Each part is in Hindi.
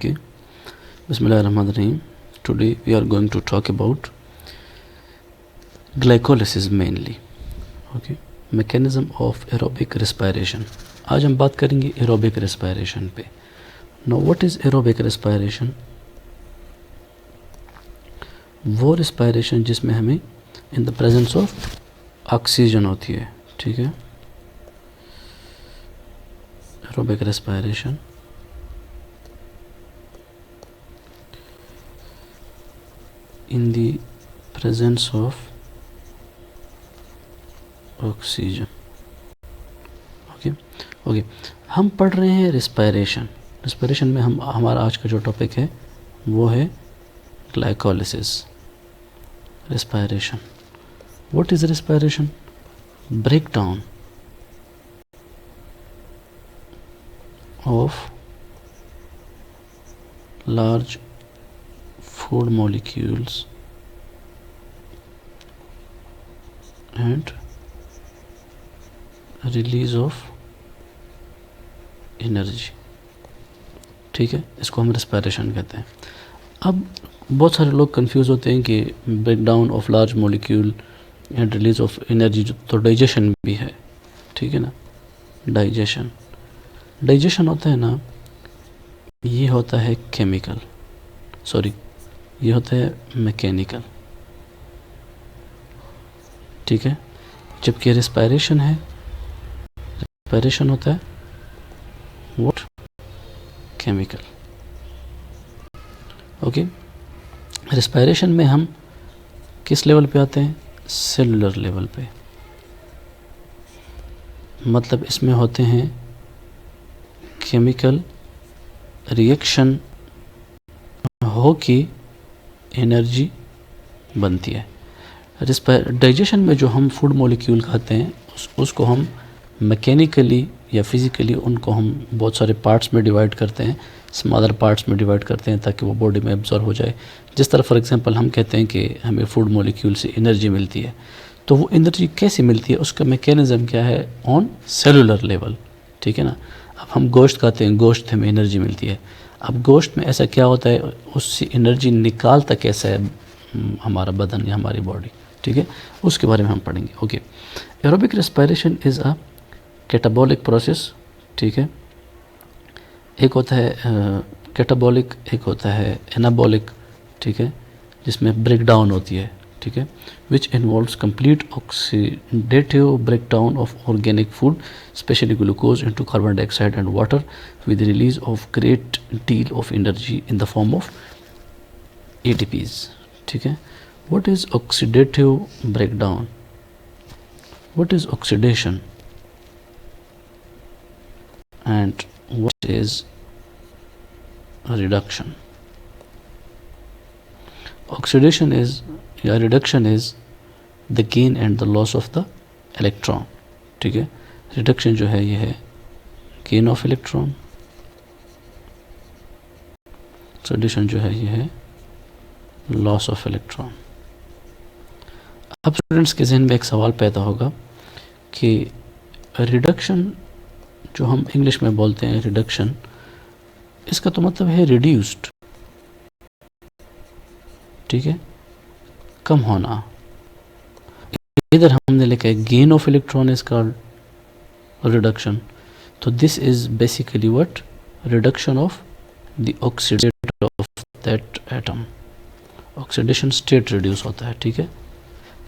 Okay. Bismillahirrahmanirrahim. Today we are going to talk about glycolysis mainly. Okay. Mechanism of aerobic respiration. आज हम बात करेंगे aerobic respiration पे. Now what is aerobic respiration? वो respiration जिसमें हमें in the presence of oxygen होती है, ठीक है. Aerobic respiration in the presence of oxygen. Okay हम पढ़ रहे हैं रिस्पायरेशन में हमारा आज का जो टॉपिक है वो है glycolysis. Respiration, what is respiration? Breakdown of large food molecules and release of energy. ठीक है, इसको हम respiration कहते हैं. अब बहुत सारे लोग कंफ्यूज होते हैं कि breakdown of large molecule and release of energy तो डाइजेशन भी है, ठीक है ना. डाइजेशन होता है ना, ये होता है केमिकल, ये होता है मैकेनिकल, ठीक है. जबकि रिस्पायरेशन होता है व्हाट? केमिकल. ओके. रिस्पायरेशन में हम किस लेवल पे आते हैं? सेलुलर लेवल पे. मतलब इसमें होते हैं केमिकल रिएक्शन हो कि एनर्जी बनती है. डाइजेशन में जो हम फूड मॉलिक्यूल खाते हैं उसको हम मैकेनिकली या फिज़िकली उनको हम बहुत सारे पार्ट्स में डिवाइड करते हैं, स्मॉलर पार्ट्स में डिवाइड करते हैं ताकि वो बॉडी में एब्जॉर्ब हो जाए. जिस तरह फॉर एग्जांपल हम कहते हैं कि हमें फूड मॉलिक्यूल से एनर्जी मिलती है, तो वो एनर्जी कैसे मिलती है, उसका मैकेनिज़्म क्या है ऑन सेलुलर लेवल, ठीक है ना. अब हम गोश्त खाते हैं, गोश्त हमें एनर्जी मिलती है. अब गोश्त में ऐसा क्या होता है, उससे एनर्जी निकालता कैसा है हमारा बदन या हमारी बॉडी, ठीक है, उसके बारे में हम पढ़ेंगे. Okay. Aerobic respiration is a catabolic process, ठीक है. एक होता है कैटाबॉलिक, एक होता है एनाबॉलिक, ठीक है, जिसमें ब्रेक डाउन होती है, ठीक है, which involves complete oxidative breakdown of organic food, especially glucose, into carbon dioxide and water, with the release of great deal of energy in the form of ATPs. ठीक है. What is oxidative breakdown? What is oxidation? And what is reduction? Oxidation is या reduction is the gain and the loss of the electron, ठीक है. रिडक्शन जो है ये है गेन ऑफ इलेक्ट्रॉन, ऑक्सीडेशन जो है ये है लॉस ऑफ इलेक्ट्रॉन. अब स्टूडेंट्स के जहन में एक सवाल पैदा होगा कि रिडक्शन जो हम इंग्लिश में बोलते हैं रिडक्शन, इसका तो मतलब है रिड्यूस्ड, ठीक है, कम होना. इधर हमने लिखा है gain of electron is called reduction. तो this is basically what? Reduction of the oxidate of that atom. Oxidation state reduce होता है, ठीक है.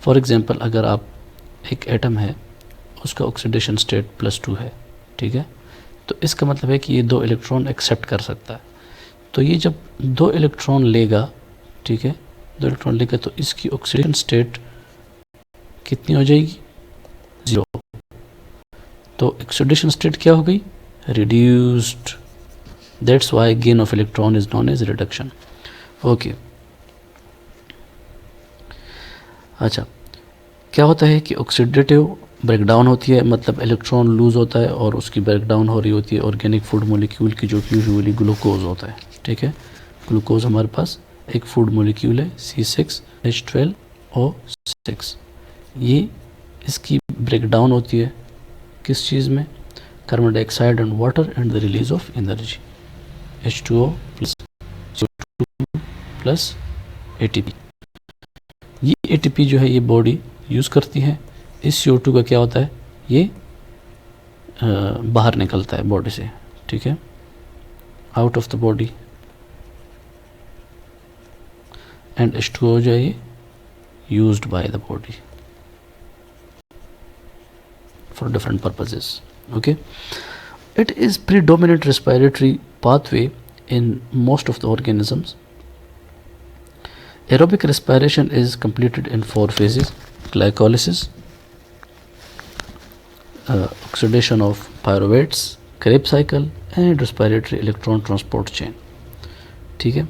फॉर एग्जांपल अगर आप एक एटम है उसका ऑक्सीडेशन स्टेट +2 है, ठीक है, तो इसका मतलब है कि ये 2 इलेक्ट्रॉन एक्सेप्ट कर सकता है. तो ये जब 2 इलेक्ट्रॉन लेगा, ठीक है, 2 इलेक्ट्रॉन लेगा, तो इसकी ऑक्सीडेशन स्टेट कितनी हो जाएगी? 0. तो ऑक्सीडेशन स्टेट क्या हो गई? Reduced. That's why gain of electron is known as reduction. Okay. अच्छा, क्या होता है कि ऑक्सीडेटिव ब्रेकडाउन होती है, मतलब इलेक्ट्रॉन लूज होता है और उसकी ब्रेकडाउन हो रही होती है ऑर्गेनिक फूड मॉलिक्यूल की, जो कि यूजुअली ग्लूकोज होता है, ठीक है. ग्लूकोज हमारे पास एक फूड मॉलिक्यूल है C6H12O6. ये इसकी ब्रेकडाउन होती है किस चीज़ में? Carbon dioxide and water and the release of energy H2O plus CO2 plus ATP। ये ATP जो है ये बॉडी यूज़ करती है। इस CO2 का क्या होता है, ये बाहर निकलता है बॉडी से, ठीक है, out of the body, and H2O जो है ये used by the body for different purposes. Okay, it is predominant respiratory pathway in most of the organisms. Aerobic respiration is completed in 4 phases: glycolysis, oxidation of pyruvates, Krebs cycle, and respiratory electron transport chain. ठीक है,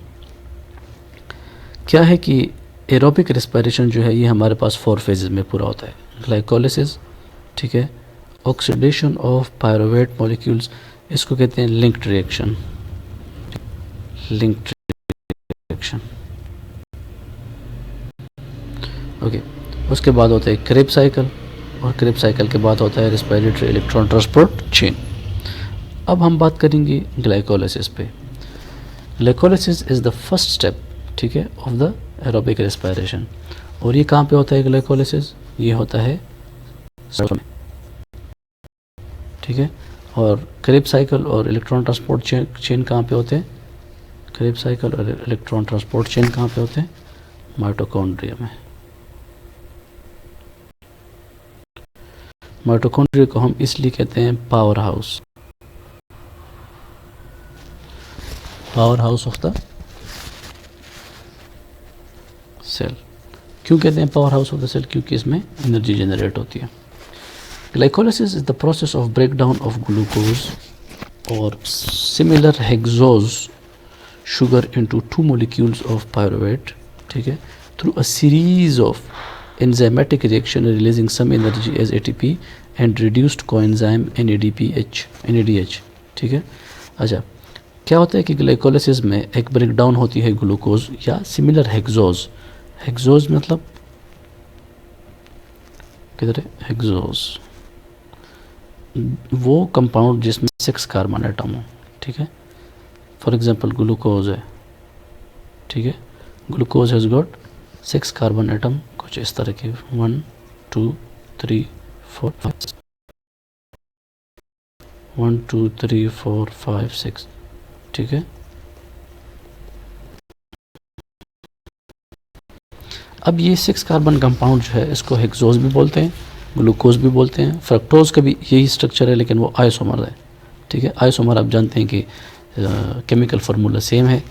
क्या है कि एरोबिक रेस्पिरेशन जो है ये हमारे पास 4 फेजेस में पूरा होता है। ग्लाइकोलिसिस, ठीक है, ऑक्सीडेशन ऑफ पायरुवेट मॉलिक्यूल्स, इसको कहते हैं linked reaction, linked reaction, okay. उसके बाद होता है क्रेब्स साइकिल, और क्रेब्स साइकिल के बाद होता है रेस्पिरेटरी इलेक्ट्रॉन ट्रांसपोर्ट चेन। अब हम बात करेंगे ग्लाइकोलिसिस पे। Glycolysis is the first step, ठीक है, ऑफ द एरोबिक रेस्पिरेशन। और ये कहाँ पे होता है ग्लाइकोलिसिस, ये होता है में, ठीक है। और क्रेब्स साइकिल और इलेक्ट्रॉन ट्रांसपोर्ट चेन कहाँ पे होते हैं, क्रेब्स साइकिल और इलेक्ट्रॉन ट्रांसपोर्ट चेन कहाँ पे होते हैं, माइटोकॉन्ड्रिया में। माइटोकॉन्ड्रिया को हम इसलिए कहते हैं power house, power house of the cell. क्यों कहते हैं power house of the cell, क्योंकि इसमें एनर्जी जनरेट होती है। Glycolysis is the process of breakdown of glucose or similar hexose sugar into 2 molecules of pyruvate, ठीक है, through a series of enzymatic reaction releasing some energy as ATP and reduced coenzyme NADH, ठीक है। अच्छा, क्या होता है कि ग्लाइकोलिसिस में एक ब्रेकडाउन होती है ग्लूकोज या सिमिलर हेक्सोज। हेक्सोज मतलब किधर है, हेक्सोज वो कंपाउंड जिसमें 6 कार्बन एटम हो, ठीक है। फॉर एग्जांपल ग्लूकोज है, ठीक है, glucose has got 6 carbon atom, कुछ इस तरह के 1 2 3 4 5 1 2 3 4 5 6, ठीक है। अब ये 6 कार्बन कंपाउंड जो है इसको हेक्सोज भी बोलते हैं, ग्लूकोज भी बोलते हैं। फ्रक्टोज का भी यही स्ट्रक्चर है, लेकिन वो आइसोमर है, ठीक है। आइसोमर आप जानते हैं कि केमिकल फार्मूला सेम है,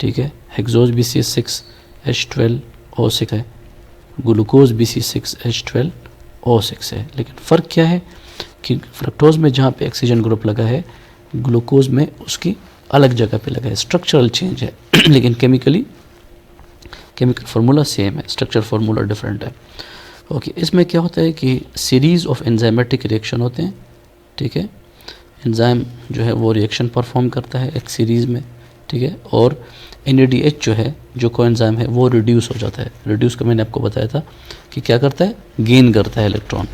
ठीक है। हेक्सोज भी C6H12O6 है, ग्लूकोज भी C6H12O6 है, लेकिन फ़र्क क्या है कि फ्रक्टोज में जहाँ पे ऑक्सीजन ग्रुप लगा है, ग्लूकोज में उसकी अलग जगह पे लगा है, स्ट्रक्चरल चेंज है लेकिन केमिकल फार्मूला सेम है, स्ट्रक्चर फार्मूला डिफरेंट है, ओके। इसमें क्या होता है कि सीरीज़ ऑफ एंजाइमेटिक रिएक्शन होते हैं, ठीक है। एंजाइम जो है वो रिएक्शन परफॉर्म करता है एक सीरीज़ में, ठीक है। और NADH जो है, जो कोएंजाइम है, वो रिड्यूस हो जाता है। रिड्यूस का मैंने आपको बताया था कि क्या करता है, गेन करता है इलेक्ट्रॉन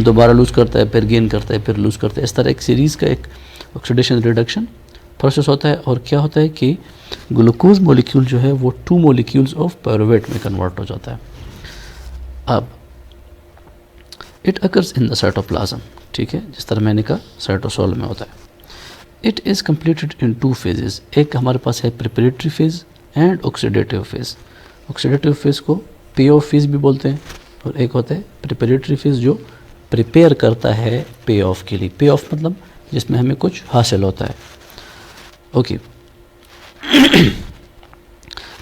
दोबारा लूज़ करता है, फिर गेन करता है, फिर लूज़ करता है। इस तरह एक सीरीज़ का एक ऑक्सीडेशन रिडक्शन प्रोसेस होता है। और क्या होता है कि ग्लूकोज मॉलिक्यूल जो है वो 2 मॉलिक्यूल्स ऑफ पायरुवेट में कन्वर्ट हो जाता है। अब it occurs in the cytoplasm, ठीक है, जिस तरह मैंने कहा साइटोसोल में होता है। It is completed in 2 phases. एक हमारे पास है preparatory phase and oxidative phase. Oxidative phase को पे ऑफ फेज भी बोलते हैं, और एक होता है प्रिपरेटरी फेज जो प्रिपेयर करता है पे ऑफ के लिए। पे ऑफ मतलब जिसमें हमें कुछ हासिल होता है, okay.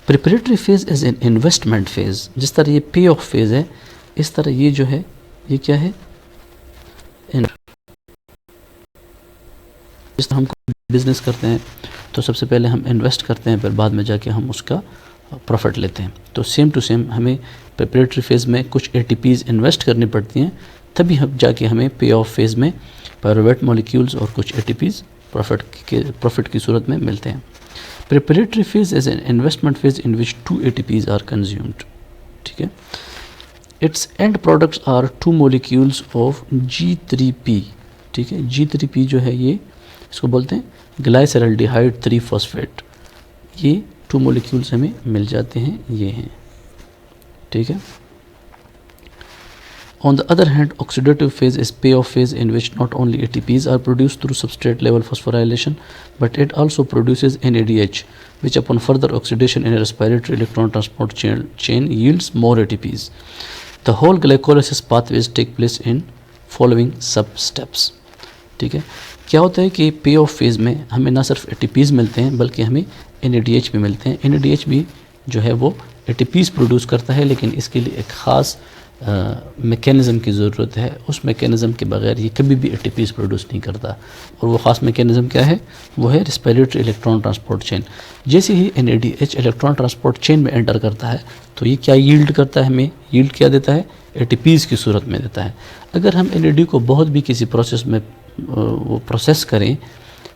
Preparatory phase is an investment phase. जिस तरह ये पे ऑफ फेज है, इस तरह ये जो है ये क्या है, जिस तरह हम बिजनेस करते हैं तो सबसे पहले हम इन्वेस्ट करते हैं, फिर बाद में जाके हम उसका प्रॉफिट लेते हैं। तो सेम टू सेम हमें प्रिपरेटरी फेज में कुछ ATPs इन्वेस्ट करनी पड़ती हैं, तभी हम जाके हमें पे ऑफ फेज में पायरुवेट मॉलिक्यूल्स और कुछ ATPs प्रॉफिट की सूरत में मिलते हैं। Preparatory phase is an investment phase in which 2 ATPs are consumed, ठीक है। Its end products are 2 molecules of G3P, ठीक है। G3P जो है ये इसको बोलते हैं ग्लाइसरल्डिहाइड 3 फॉस्फेट। ये 2 मॉलिक्यूल्स हमें मिल जाते हैं, ये हैं, ठीक है। On the other hand, oxidative phase is payoff phase in which not only ATPs are produced through substrate level phosphorylation, but it also produces NADH, which upon further oxidation in a respiratory electron transport chain yields more ATPs. The whole glycolysis pathways take place in following sub steps. ठीक है, क्या होता है कि पे ऑफ फेज़ में हमें ना सिर्फ ATPs मिलते हैं बल्कि हमें NADH भी मिलते हैं। NADH भी जो है वो ATPs प्रोड्यूस करता है, लेकिन इसके लिए एक ख़ास मैकेनिज़्म की ज़रूरत है। उस मैकेनिज़्म के बगैर ये कभी भी ATPs प्रोड्यूस नहीं करता, और वो ख़ास मैकेनिज़्म क्या है, वो है रेस्पिरेटरी इलेक्ट्रॉन ट्रांसपोर्ट चेन। जैसे ही NADH इलेक्ट्रॉन ट्रांसपोर्ट चेन में एंटर करता है तो ये क्या यील्ड करता है, हमें यील्ड क्या देता है, ATPs की सूरत में देता है। अगर हम NAD को बहुत भी किसी प्रोसेस में वो प्रोसेस करें,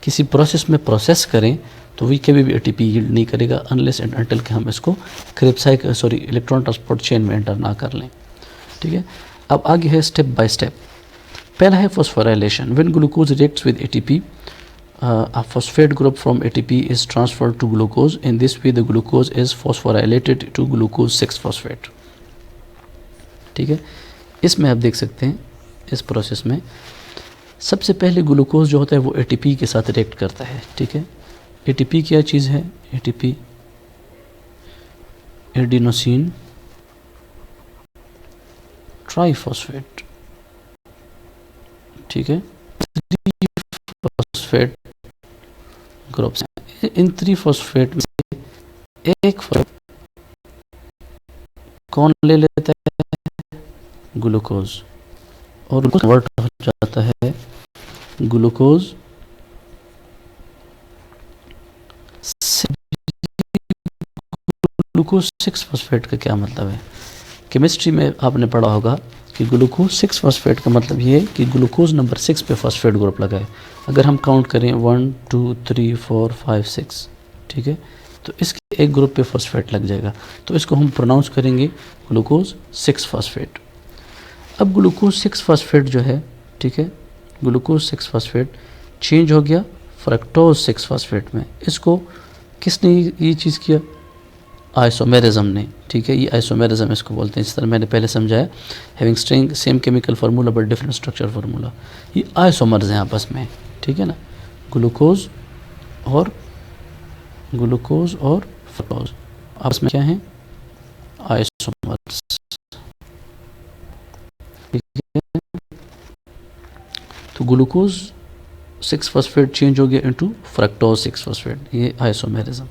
किसी प्रोसेस में प्रोसेस करें, तो वही कभी भी ATP यील्ड नहीं करेगा अनलेस एंड अनटिल कि हम इसको इलेक्ट्रॉन ट्रांसपोर्ट चेन में एंटर ना कर लें, ठीक है। अब आगे है स्टेप बाय स्टेप। पहला है phosphorylation. When glucose reacts with ATP, a phosphate group from ATP is transferred to glucose. In this way the glucose is phosphorylated to glucose 6-phosphate, ठीक है। इसमें आप देख सकते हैं इस प्रोसेस में सबसे पहले ग्लूकोज जो होता है वो ATP के साथ रिएक्ट करता है, ठीक है। ATP क्या चीज़ है, ATP एडिनोसिन ट्राइफॉस्फेट, ठीक है। 3-फॉस्फेट ग्रुप्स हैं। इन 3-फॉस्फेट में से एक कौन ले लेता है, ग्लूकोज, और कन्वर्ट हो जाता है ग्लूकोज ग्लूकोज 6-फॉस्फेट का क्या मतलब है। केमिस्ट्री में आपने पढ़ा होगा कि ग्लूकोज 6-फॉस्फेट का मतलब ये है कि ग्लूकोज नंबर 6 पे फॉस्फेट ग्रुप लगा है। अगर हम काउंट करें 1 2 3 4 5 6, ठीक है, तो इसके एक ग्रुप पे फॉस्फेट लग जाएगा, तो इसको हम प्रोनाउंस करेंगे ग्लूकोज 6-फॉस्फेट। अब ग्लूकोज 6-फॉस्फेट जो है, ठीक है, ग्लूकोज 6-फॉस्फेट चेंज हो गया फ्रक्टोज 6-फॉस्फेट में। इसको किसने ये चीज़ किया, आइसोमेरिज्म ने, ठीक है। ये आइसोमेरिज्म इसको बोलते हैं, जिस तरह मैंने पहले समझाया, having same chemical formula but different structure formula. ये आइसोमर्स हैं आपस में, ठीक है ना, ग्लूकोज और फ्रक्टोज आपस में क्या हैं, आइसोमर्स, ठीक है। तो ग्लूकोज 6-फॉस्फेट चेंज हो गया इनटू फ्रक्टोज 6-फॉस्फेट, ये isomerism.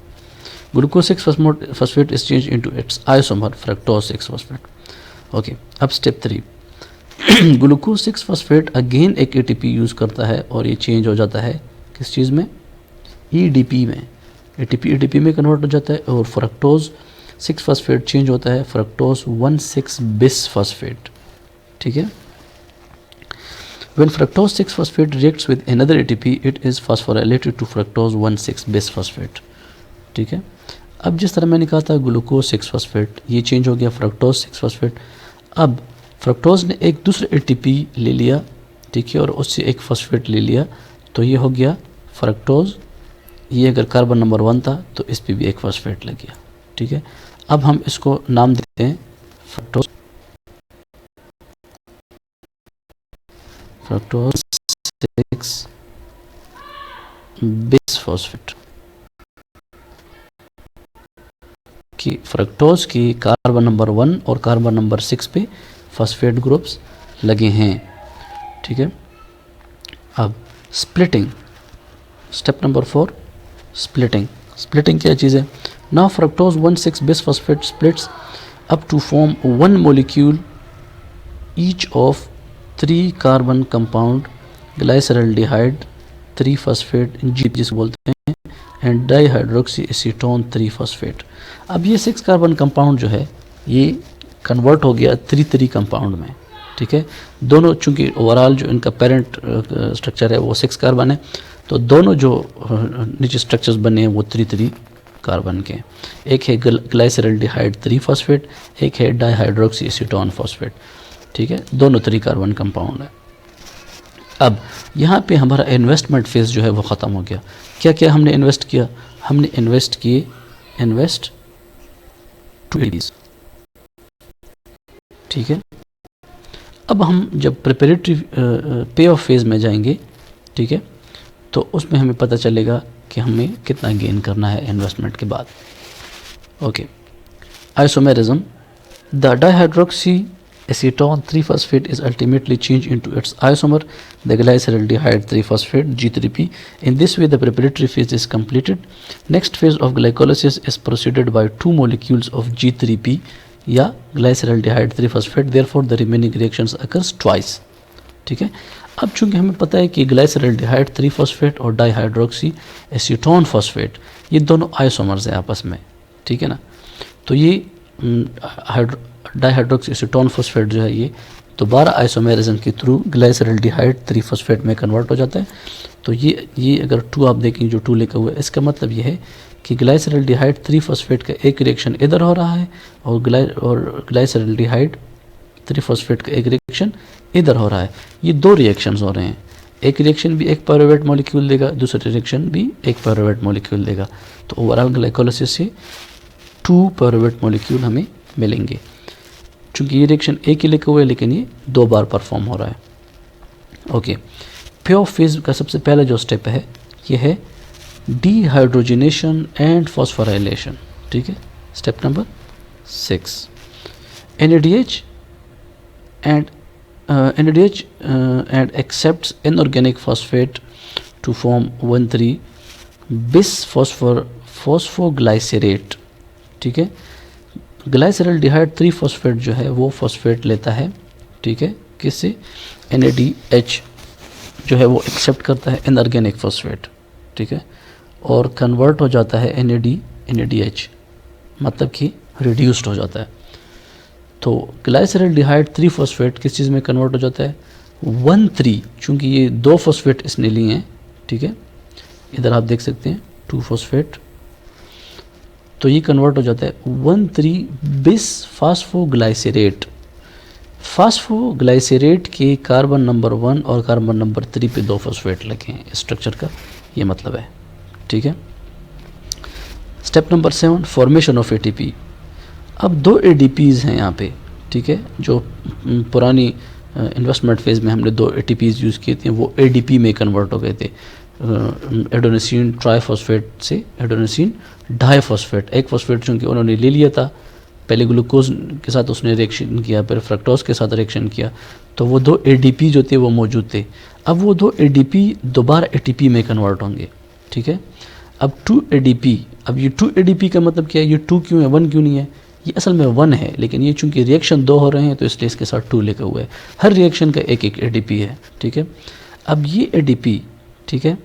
Glucose 6-phosphate is changed into its isomer fructose 6-phosphate. Okay, अब स्टेप 3 ग्लूकोज 6-फॉस्फेट अगेन एक ATP यूज़ करता है और ये चेंज हो जाता है किस चीज़ में, EDP में। ATP में कन्वर्ट हो जाता है, और फ्रक्टोज 6-फॉस्फेट चेंज होता है फ्रक्टोज 1,6-बिसफॉस्फेट, ठीक है। When fructose 6-phosphate reacts with another ATP, it is phosphorylated to fructose 1,6-bisphosphate, ठीक है। अब जिस तरह मैंने कहा था ग्लूकोज 6-फॉस्फेट ये चेंज हो गया फ्रक्टोज 6-फॉस्फेट। अब फ्रक्टोज ने एक दूसरा ATP ले लिया, ठीक है, और उससे एक फॉस्फेट ले लिया, तो ये हो गया फ्रक्टोज। ये अगर कार्बन नंबर 1 था तो इस पे भी एक फॉस्फेट लग गया, ठीक है। अब हम इसको नाम देते हैं फ्रक्टोज 6-बिसफॉस्फेट कि फ्रक्टोज की कार्बन नंबर 1 और कार्बन नंबर 6 पे फॉस्फेट ग्रुप्स लगे हैं, ठीक है। अब स्प्लिटिंग, स्टेप नंबर 4 स्प्लिटिंग क्या चीज़ है। Now fructose 1,6-bisphosphate splits up to form one molecule each of 3 carbon compound glyceraldehyde 3-phosphate जिसको बोलते हैं एंड डाईहाइड्रोक्सी एसीटोन 3-phosphate। अब ये 6 कार्बन कंपाउंड जो है ये कन्वर्ट हो गया 3 कंपाउंड में, ठीक है। दोनों चूंकि ओवरऑल जो इनका पेरेंट स्ट्रक्चर है वो 6 कार्बन है, तो दोनों जो नीचे स्ट्रक्चर्स बने हैं वो 3 कार्बन के। एक है ग्लाइसरल्डिहाइड 3-phosphate, एक है डाईहाइड्रोक्सी एसीटोन फॉस्फेट, ठीक है। दोनों 3 कार्बन कंपाउंड है। अब यहाँ पे हमारा इन्वेस्टमेंट फेज़ जो है वो ख़त्म हो गया। क्या क्या हमने इन्वेस्ट किया, हमने इन्वेस्ट किए इन्वेस्ट 2 ADPs। ठीक है, अब हम जब प्रिपरेटरी पे ऑफ फेज में जाएंगे, ठीक है, तो उसमें हमें पता चलेगा कि हमें कितना गेन करना है इन्वेस्टमेंट के बाद। Okay, isomerism, the dihydroxy acetone 3-phosphate is ultimately changed into its isomer, the glyceraldehyde 3-phosphate G3P. In this way, the preparatory phase is completed. Next phase of glycolysis is proceeded by 2 molecules of G3P या glyceraldehyde 3-phosphate. Therefore, the remaining reactions occurs twice. ठीक है, अब चूंकि हमें पता है कि glyceraldehyde 3-phosphate और डाइहाइड्रोक्सी एसीटोन फॉस्फेट ये दोनों आइसोमर्स हैं आपस में। ठीक है ना, तो ये डाइहाइड्रोक्सी एसीटोन फॉस्फेट जो है ये दोबारा आइसोमेरिज्म के थ्रू ग्लाइसरल्डिहाइड 3-फॉस्फेट में कन्वर्ट हो जाता है। तो ये अगर 2 आप देखेंगे जो 2 लिखा हुआ है, इसका मतलब ये है कि ग्लाइसरल्डिहाइड 3-फॉस्फेट का एक रिएक्शन इधर हो रहा है और ग्लाइसरल्डिहाइड 3-फॉस्फेट का एक रिएक्शन इधर हो रहा है। ये 2 रिएक्शंस हो रहे हैं, एक रिएक्शन भी एक पायरुवेट मॉलिक्यूल देगा, दूसरा रिएक्शन भी एक पायरुवेट मॉलिक्यूल देगा। तो ओवरऑल ग्लाइकोलिसिस से 2 पायरुवेट मॉलिक्यूल हमें मिलेंगे। चूँकि ये रिएक्शन एक ही लिखा हुआ है लेकिन ये 2 बार परफॉर्म हो रहा है। ओके, पे ऑफ फेज का सबसे पहला जो स्टेप है ये है डिहाइड्रोजनेशन एंड फॉस्फोराइलेशन। ठीक है, step number 6, NADH and accepts inorganic phosphate to form 1,3-bis phosphoglycerate। ठीक है, ग्लाइसरल्डिहाइड 3-फॉस्फेट जो है वो फॉस्फेट लेता है। ठीक है, किससे? NADH जो है वो एक्सेप्ट करता है इनऑर्गेनिक फॉस्फेट। ठीक है, और कन्वर्ट हो जाता है NADH, मतलब कि रिड्यूस्ड हो जाता है। तो ग्लाइसरल्डिहाइड 3-फॉस्फेट किस चीज़ में कन्वर्ट हो जाता है? 1,3, चूँकि ये 2 फॉस्फेट इसने लिए हैं। ठीक है, इधर आप देख सकते हैं 2 फॉस्फेट, तो ये कन्वर्ट हो जाता है 1,3-बिस फास्फोग्लाइसरेट। फास्फोग्लाइसरेट के कार्बन नंबर 1 और कार्बन नंबर 3 पे 2 फॉस्फेट लगे हैं। स्ट्रक्चर का ये मतलब है। ठीक है, step number 7, formation of ATP। अब 2 ADPs हैं यहाँ पे। ठीक है, जो पुरानी इन्वेस्टमेंट फेज में हमने 2 ATPs यूज़ किए थे वो ADP में कन्वर्ट हो गए थे। एडोनेसिन ट्राइफॉस्फेट से एडोनेसिन डाइफॉस्फेट। एक फॉस्फेट चूँकि उन्होंने ले लिया था, पहले ग्लूकोज के साथ उसने रिएक्शन किया, फिर फ्रक्टोज के साथ रिएक्शन किया, तो वो 2 ADP जो थे वो मौजूद थे। अब वो 2 ADP दोबारा ATP में कन्वर्ट होंगे। ठीक है, अब 2 ADP, अब ये 2 ADP का मतलब क्या है? ये 2 क्यों है, 1 क्यों नहीं है? ये असल में 1 है, लेकिन ये चूँकि रिएक्शन 2 हो रहे हैं तो इसलिए इसके साथ 2 लिखा हुआ है। हर रिएक्शन का एक ADP है। ठीक है, अब ये ADP, ठीक है,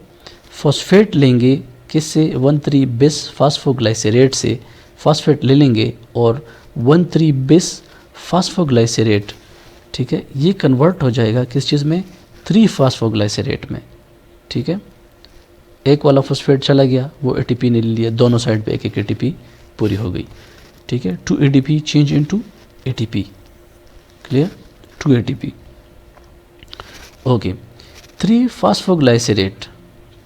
फॉस्फेट लेंगे किससे? 1,3-बिस फास्फोग्लाइसरेट से फॉस्फेट ले लेंगे और 1,3-बिस फास्फोग्लाइसरेट, ठीक है, ये कन्वर्ट हो जाएगा किस चीज़ में? 3-फास्फोग्लाइसरेट में। ठीक है, एक वाला फॉस्फेट चला गया, वो ATP ने ले लिया, दोनों साइड पे एक ATP पूरी हो गई। ठीक है, 2 ADP change into ATP। Clear? 2 ATP। Okay, three phosphoglycerate.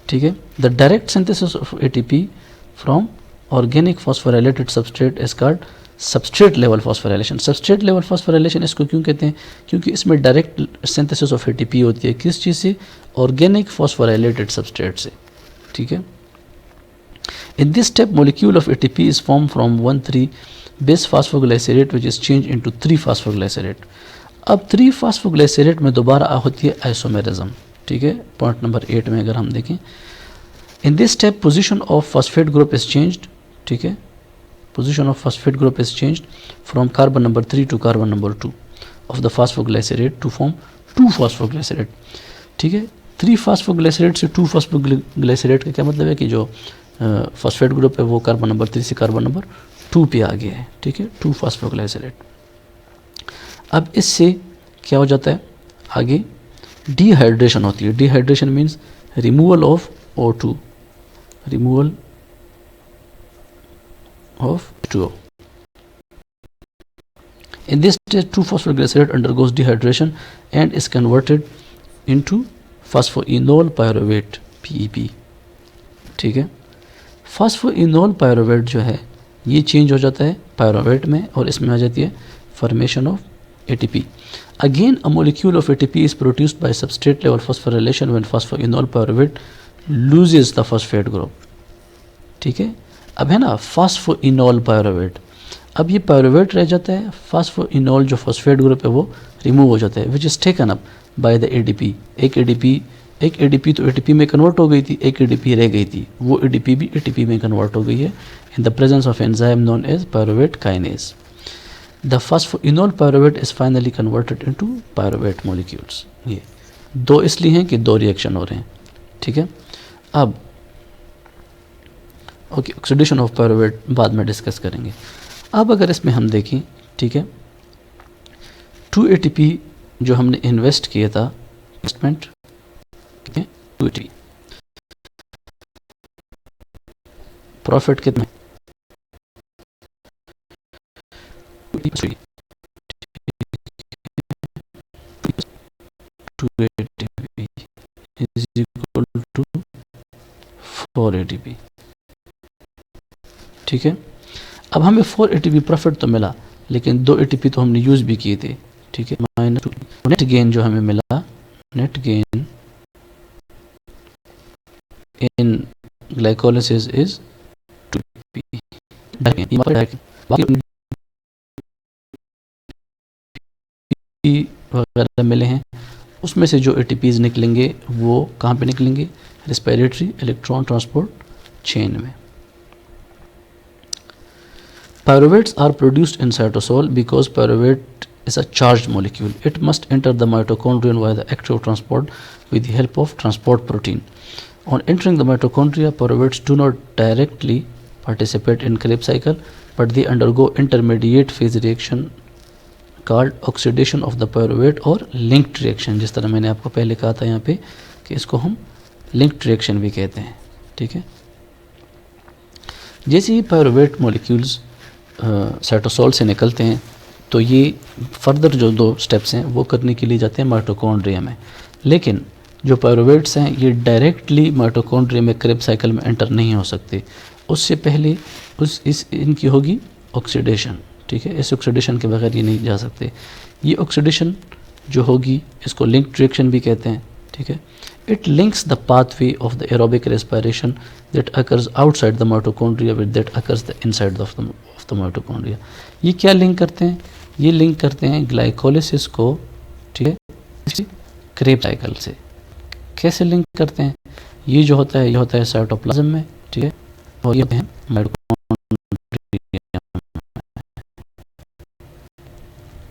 ठीक है, the direct synthesis of ATP from organic phosphorylated substrate is called substrate level phosphorylation. Substrate level phosphorylation इसको क्यों कहते हैं? क्योंकि इसमें डायरेक्ट सिंथेसिस ऑफ ATP होती है। किस चीज़ से? ऑर्गेनिक फॉस्फोराइलेटेड सबस्ट्रेट से। ठीक है, in this step molecule of ATP is formed from 1,3-bis phosphoglycerate which is changed into 3-phosphoglycerate। अब 3-phosphoglycerate में दोबारा होती है आइसोमेरिज्म। ठीक है, पॉइंट नंबर 8 में अगर हम देखें, in this step position of phosphate group is changed। ठीक है, position of phosphate group is changed from carbon number 3 to carbon number 2 of the phosphoglycerate to form 2-phosphoglycerate। ठीक है, 3-phosphoglycerate से 2-phosphoglycerate का क्या मतलब है कि जो फॉस्फेट ग्रुप है वो कार्बन नंबर 3 से कार्बन नंबर 2 पे आ गया है। ठीक है, 2-फास्फोग्लाइसरेट। अब इससे क्या हो जाता है? आगे डिहाइड्रेशन होती है। Dehydration means removal of O2, removal of H2O। In this stage 2-phosphoglycerate undergoes dehydration and is converted into phosphoenol pyruvate PEP। ठीक है, फास्फोइनोल पायरुवेट जो है ये चेंज हो जाता है पायरुवेट में और इसमें आ जाती है formation of ATP. Again, a molecule of ATP is produced by substrate level phosphorylation when phosphoenol pyruvate loses the phosphate group. ठीक है, अब है ना फॉस्फोइनोल पायरुवेट, अब ये पायरुवेट रह जाता है, फॉस्फोइनोल जो फॉस्फेट ग्रुप है वो रिमूव हो जाता है, which is taken up by the ADP. एक ADP तो ATP में कन्वर्ट हो गई थी, एक ADP रह गई थी, वो ADP भी ATP में कन्वर्ट हो गई है in the presence of enzyme known as pyruvate kinase. The phosphoenol pyruvate is finally converted into pyruvate molecules. ये दो इसलिए हैं कि दो रिएक्शन हो रहे हैं. ठीक है, अब ओके, ऑक्सीडेशन ऑफ पायरुवेट बाद में डिस्कस करेंगे. अब अगर इसमें हम देखें, ठीक है, 2 ATP जो हमने इन्वेस्ट किया था, इन्वेस्टमेंट, ठीक है, 2 ATP, प्रॉफिट कितना, 2 ATP is equal to 4 ATP. ठीक है, अब हमें 4 ATP प्रॉफिट तो मिला, लेकिन 2 ATP तो हमने यूज़ भी किए थे. ठीक है, माइनस नेट गेन जो हमें मिला, net gain in glycolysis is 2 ATP. वगैरह मिले हैं, उसमें से जो ATPs निकलेंगे वो कहाँ पे निकलेंगे, रेस्पिरेटरी इलेक्ट्रॉन ट्रांसपोर्ट चेन में. Pyruvates are produced in cytosol because pyruvate is a charged molecule. It must enter the mitochondrion via the active transport with the help of transport protein. On entering the mitochondria, pyruvates do not directly participate in Krebs cycle, but they undergo intermediate phase reaction called oxidation of the pyruvate or linked reaction. जिस तरह मैंने आपको पहले कहा था यहाँ पे कि इसको हम linked reaction भी कहते हैं. ठीक है, जैसे ही पायरुवेट मॉलिक्यूल्स साइटोसोल से निकलते हैं तो ये फर्दर जो 2 स्टेप्स हैं वो करने के लिए जाते हैं माइटोकॉन्ड्रिया में. लेकिन जो पायरुवेट्स हैं ये डायरेक्टली माइटोकॉन्ड्रिया में क्रेब्स साइकिल में एंटर नहीं हो सकते, उससे पहले इनकी होगी ऑक्सीडेशन. ठीक है, इस ऑक्सीडेशन के बगैर ये नहीं जा सकते. ये ऑक्सीडेशन जो होगी इसको लिंक्ड रिएक्शन भी कहते हैं. ठीक है, it links the pathway of the aerobic respiration that occurs outside the mitochondria with that occurs the inside of the mitochondria. ये क्या लिंक करते हैं, ये लिंक करते हैं ग्लाइकोलिसिस को, ठीक है, क्रेब्स साइकिल से. कैसे लिंक करते हैं, ये जो होता है ये होता है साइटोप्लाज्म में. ठीक है, और ये है माइटोकॉन्ड्रिया.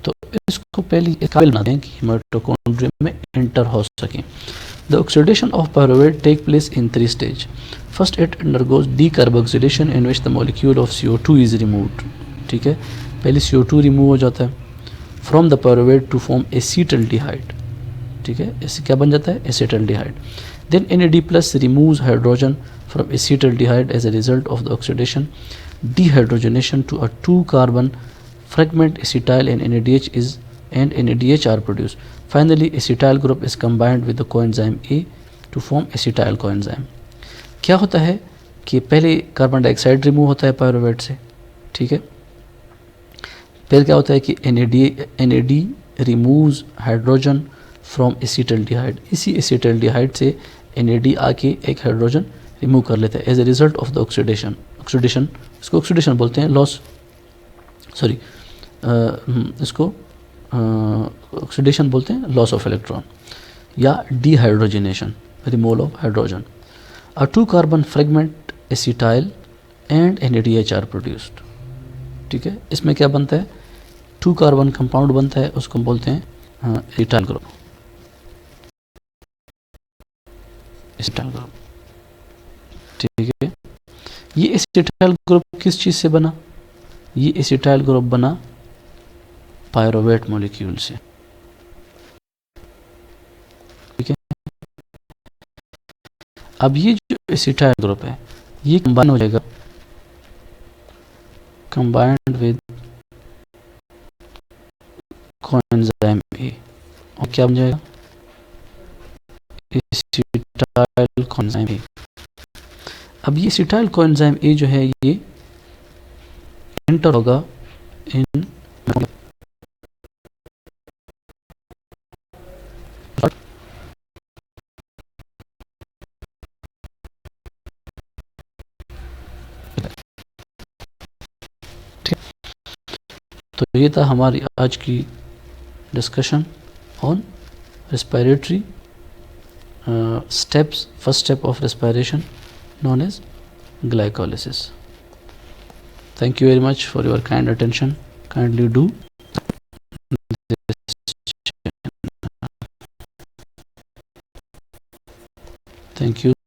तो इसको पहले काबिल बनाते हैं कि माइटोकॉन्ड्रिया में एंटर हो सके. The oxidation of pyruvate take place in 3 stages. First, it undergoes decarboxylation in which the molecule of CO2 is removed. ठीक है, पहले CO2 रिमूव हो जाता है from the pyruvate to form acetaldehyde. ठीक है, इससे क्या बन जाता है, acetaldehyde. Then NAD plus removes hydrogen from acetaldehyde as a result of the oxidation. Dehydrogenation to a 2-carbon fragment acetyl and NADH are produced. Finally, acetyl group is combined with the coenzyme A to form acetyl coenzyme. क्या होता है कि पहले कार्बन डाइऑक्साइड रिमूव होता है पायरुवेट से. ठीक है, फिर क्या होता है कि NAD removes hydrogen from acetaldehyde. इसी एसिटल्डिहाइड से NAD आके एक हाइड्रोजन रिमूव कर लेता है as a result of the oxidation. इसको ऑक्सीडेशन बोलते हैं, लॉस, सॉरी, इसको ऑक्सीडेशन बोलते हैं, लॉस ऑफ इलेक्ट्रॉन या dehydrogenation, removal of hydrogen. A 2-carbon fragment acetyl and NADH are produced. ठीक है, इसमें क्या बनता है, 2-carbon कंपाउंड बनता है, उसको बोलते हैं एसिटाइल ग्रुप. एसिटाइल ग्रुप, ठीक है, ये एसिटाइल ग्रुप किस चीज़ से बना, ये एसिटाइल ग्रुप बना पायरुवेट मॉलिक्यूल से. ठीक है, अब ये जो एसिटाइल ग्रुप है ये कंबाइन हो जाएगा, कंबाइंड विद कोएंजाइम ए, और क्या बन जाएगा, एसिटाइल कोएंजाइम ए. अब ये एसिटाइल कोएंजाइम ए जो है ये एंटर होगा इन तो ये था हमारी आज की discussion on respiratory steps. First step of respiration known as glycolysis. Thank you very much for your kind attention. Kindly do this. Thank you.